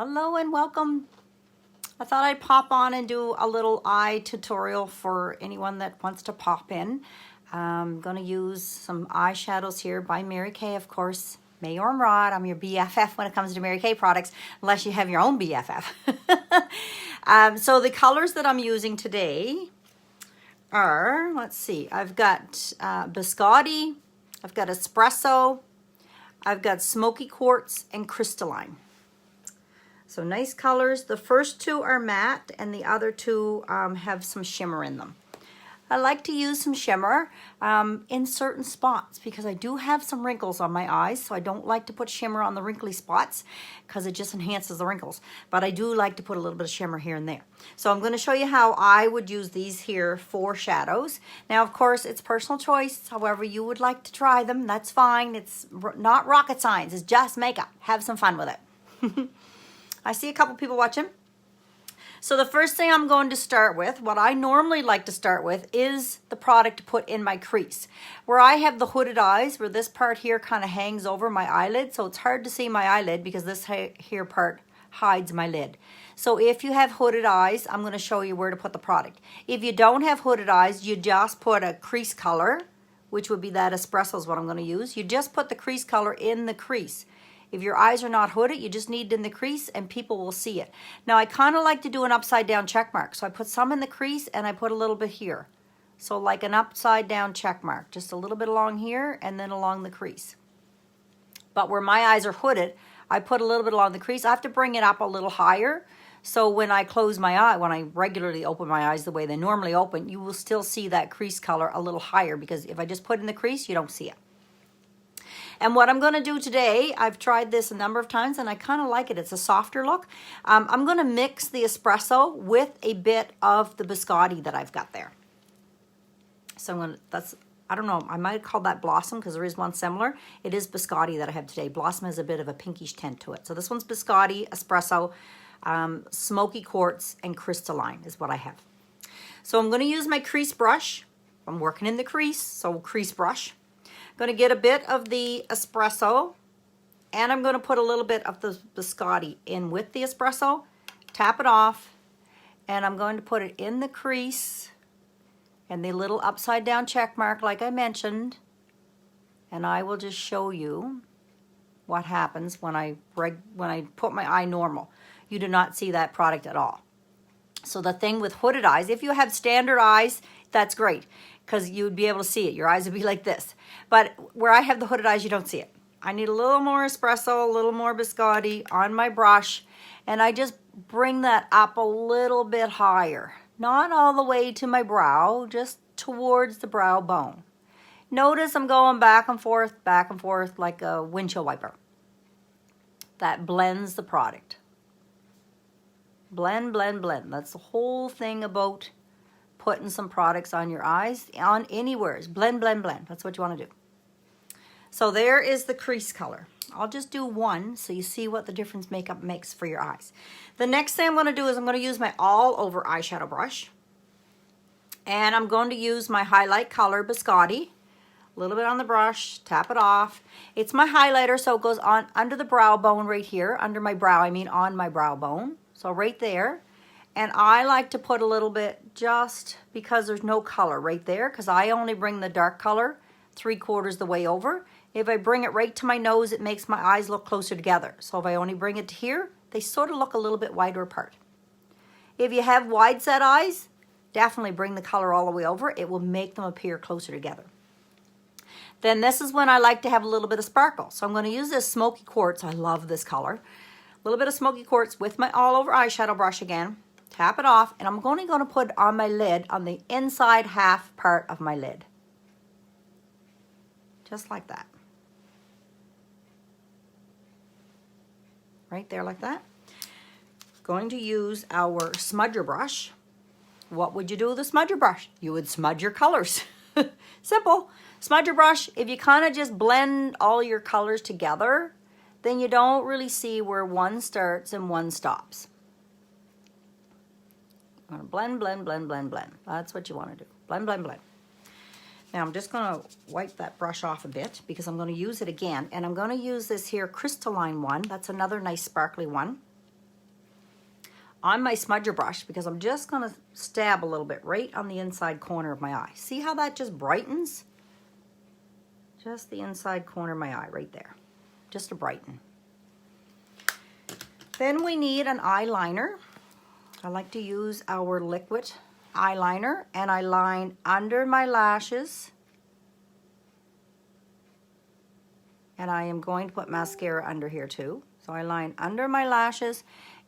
Hello and welcome. I thought I'd pop on and do a little eye tutorial for anyone that wants to pop in. I'm going to use some eyeshadows here by Mary Kay, of course. Mayor and Rod, I'm your BFF when it comes to Mary Kay products, unless you have your own BFF. So the colors that I'm using today are, let's see, I've got Biscotti, I've got Espresso, I've got Smokey Quartz, and Crystalline. So nice colors. The first two are matte and the other two have some shimmer in them. I like to use some shimmer in certain spots because I do have some wrinkles on my eyes, so I don't like to put shimmer on the wrinkly spots because it just enhances the wrinkles. But I do like to put a little bit of shimmer here and there. So I'm going to show you how I would use these here for shadows. Now, of course, it's personal choice. However you would like to try them, that's fine. It's not rocket science. It's just makeup. Have some fun with it. I see a couple people watching. So the first thing I'm going to start with, what I normally like to start with, is the product to put in my crease. Where I have the hooded eyes, where this part here kind of hangs over my eyelid, so it's hard to see my eyelid because this here part hides my lid. So if you have hooded eyes, I'm going to show you where to put the product. If you don't have hooded eyes, you just put a crease color, which would be that Espresso is what I'm going to use. You just put the crease color in the crease. If your eyes are not hooded, you just need it in the crease and people will see it. Now, I kind of like to do an upside down check mark. So I put some in the crease and I put a little bit here. So like an upside down check mark, just a little bit along here and then along the crease. But where my eyes are hooded, I put a little bit along the crease. I have to bring it up a little higher. So when I close my eye, when I regularly open my eyes the way they normally open, you will still see that crease color a little higher because if I just put it in the crease, you don't see it. And what I'm going to do today, I've tried this a number of times and I kind of like it. It's a softer look. I'm going to mix the Espresso with a bit of the Biscotti that I've got there. So I'm going to, I don't know, I might call that Blossom because there is one similar. It is Biscotti that I have today. Blossom has a bit of a pinkish tint to it. So this one's Biscotti, Espresso, Smoky Quartz, and Crystalline is what I have. So I'm going to use my crease brush. I'm working in the crease, so crease brush. Going to get a bit of the Espresso and I'm going to put a little bit of the Biscotti in with the Espresso, tap it off, and I'm going to put it in the crease and the little upside down check mark like I mentioned, and I will just show you what happens when I put my eye normal. You do not see that product at all. So the thing with hooded eyes, if you have standard eyes, that's great because you would be able to see it. Your eyes would be like this. But where I have the hooded eyes, you don't see it. I need a little more Espresso, a little more Biscotti on my brush, and I just bring that up a little bit higher. Not all the way to my brow, just towards the brow bone. Notice I'm going back and forth like a windshield wiper. That blends the product. Blend, blend, blend. That's the whole thing about putting some products on your eyes, on anywhere. Blend, blend, blend. That's what you want to do. So there is the crease color. I'll just do one so you see what the difference makeup makes for your eyes. The next thing I'm going to do is I'm going to use my all over eyeshadow brush. And I'm going to use my highlight color Biscotti. A little bit on the brush, tap it off. It's my highlighter, so it goes on under the brow bone right here. Under my brow, I mean on my brow bone. So right there. And I like to put a little bit just because there's no color right there because I only bring the dark color 3/4 the way over. If I bring it right to my nose, it makes my eyes look closer together. So if I only bring it to here, they sort of look a little bit wider apart. If you have wide set eyes, definitely bring the color all the way over. It will make them appear closer together. Then this is when I like to have a little bit of sparkle. So I'm going to use this Smoky Quartz. I love this color. A little bit of Smoky Quartz with my all over eyeshadow brush again. Tap it off, and I'm only going to put on my lid, on the inside half part of my lid. Just like that. Right there like that. Going to use our smudger brush. What would you do with a smudger brush? You would smudge your colors. Simple. Smudger brush, if you kind of just blend all your colors together, then you don't really see where one starts and one stops. I'm going to blend, blend, blend, blend, blend. That's what you want to do. Blend, blend, blend. Now I'm just going to wipe that brush off a bit because I'm going to use it again. And I'm going to use this here crystalline one. That's another nice sparkly one. on my smudger brush because I'm just going to stab a little bit right on the inside corner of my eye. See how that just brightens? Just the inside corner of my eye right there. Just to brighten. Then we need an eyeliner. I like to use our liquid eyeliner, and I line under my lashes. And I am going to put mascara under here too. So I line under my lashes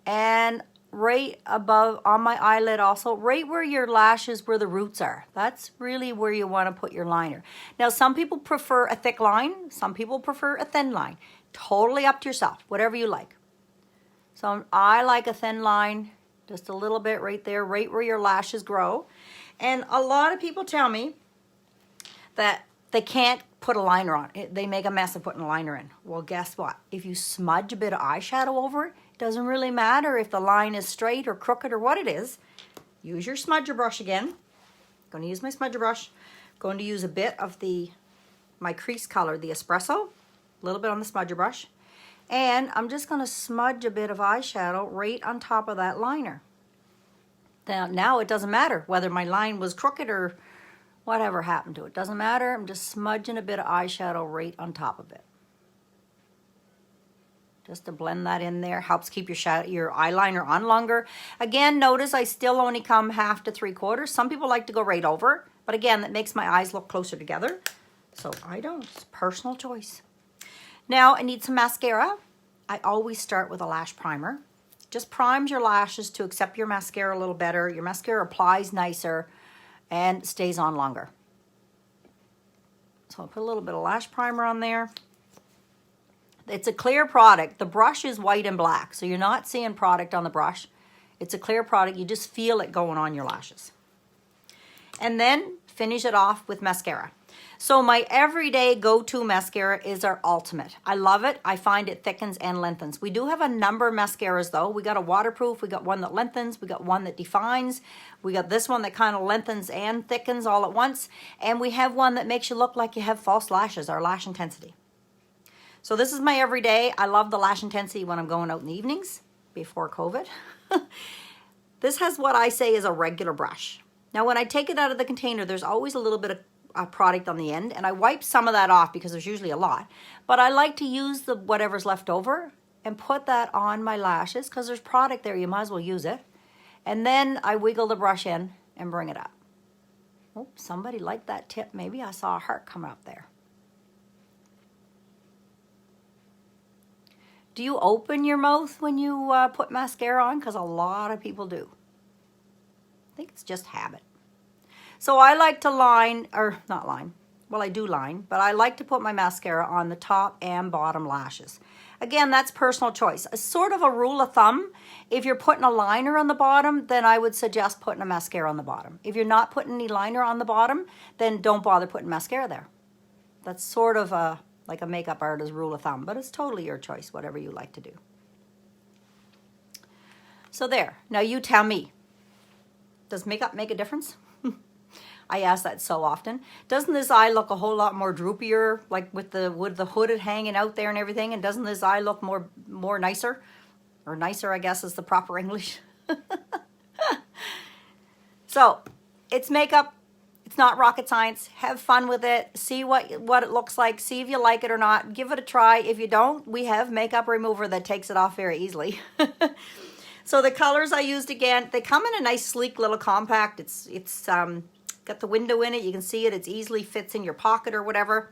and right above on my eyelid also, right where your lashes, where the roots are. That's really where you want to put your liner. Now, some people prefer a thick line. Some people prefer a thin line. Totally up to yourself, whatever you like. So I like a thin line, just a little bit right there, right where your lashes grow. And a lot of people tell me that they can't put a liner on. They make a mess of putting a liner in. Well, guess what? If you smudge a bit of eyeshadow over it, it doesn't really matter if the line is straight or crooked or what it is. Use your smudger brush again. Going to use my smudger brush. Going to use a bit of my crease color, the Espresso. A little bit on the smudger brush. And I'm just going to smudge a bit of eyeshadow right on top of that liner. Now it doesn't matter whether my line was crooked or whatever happened to it. Doesn't matter. I'm just smudging a bit of eyeshadow right on top of it. Just to blend that in there. Helps keep your eyeliner on longer. Again, notice I still only come 1/2 to 3/4. Some people like to go right over. But again, that makes my eyes look closer together. So I don't. It's personal choice. Now I need some mascara. I always start with a lash primer. Just primes your lashes to accept your mascara a little better. Your mascara applies nicer and stays on longer. So I'll put a little bit of lash primer on there. It's a clear product. The brush is white and black, so you're not seeing product on the brush. It's a clear product. You just feel it going on your lashes. And then finish it off with mascara. So my everyday go-to mascara is our Ultimate. I love it. I find it thickens and lengthens. We do have a number of mascaras though. We got a waterproof, we got one that lengthens, we got one that defines, we got this one that kind of lengthens and thickens all at once, and we have one that makes you look like you have false lashes, our Lash Intensity. So this is my everyday. I love the Lash Intensity when I'm going out in the evenings before COVID. This has what I say is a regular brush. Now when I take it out of the container, there's always a little bit of product on the end, and I wipe some of that off because there's usually a lot, but I like to use the whatever's left over and put that on my lashes because there's product there. You might as well use it. And then I wiggle the brush in and bring it up. Oh, somebody liked that tip. Maybe I saw a heart come up there. Do you open your mouth when you put mascara on? Because a lot of people do. I think it's just habit. So I like to line, or not line, well I do line, but I like to put my mascara on the top and bottom lashes. Again, that's personal choice. A sort of a rule of thumb, if you're putting a liner on the bottom, then I would suggest putting a mascara on the bottom. If you're not putting any liner on the bottom, then don't bother putting mascara there. That's sort of like a makeup artist rule of thumb, but it's totally your choice, whatever you like to do. So there, now you tell me, does makeup make a difference? I ask that so often. Doesn't this eye look a whole lot more droopier, like with the hooded hanging out there and everything? And doesn't this eye look more nicer? Or nicer, I guess, is the proper English. So, it's makeup. It's not rocket science. Have fun with it. See what it looks like. See if you like it or not. Give it a try. If you don't, we have makeup remover that takes it off very easily. So the colors I used again, they come in a nice sleek little compact. It's got the window in it. You can see it. It easily fits in your pocket or whatever.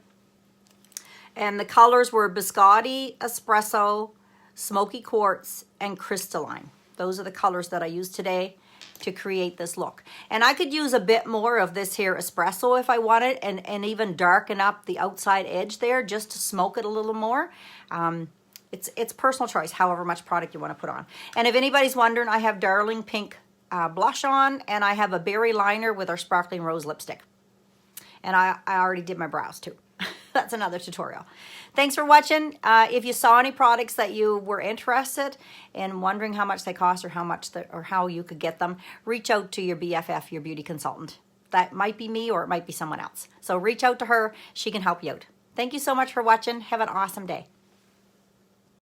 And the colors were Biscotti, Espresso, Smokey Quartz, and Crystalline. Those are the colors that I used today to create this look. And I could use a bit more of this here Espresso if I wanted, and even darken up the outside edge there just to smoke it a little more. It's personal choice, however much product you want to put on. And if anybody's wondering, I have Darling Pink blush on, and I have a berry liner with our Sparkling Rose lipstick. And I already did my brows too. That's another tutorial. Thanks for watching. If you saw any products that you were interested in wondering how much they cost or how you could get them, reach out to your BFF, your beauty consultant. That might be me or it might be someone else. So reach out to her. She can help you out. Thank you so much for watching. Have an awesome day.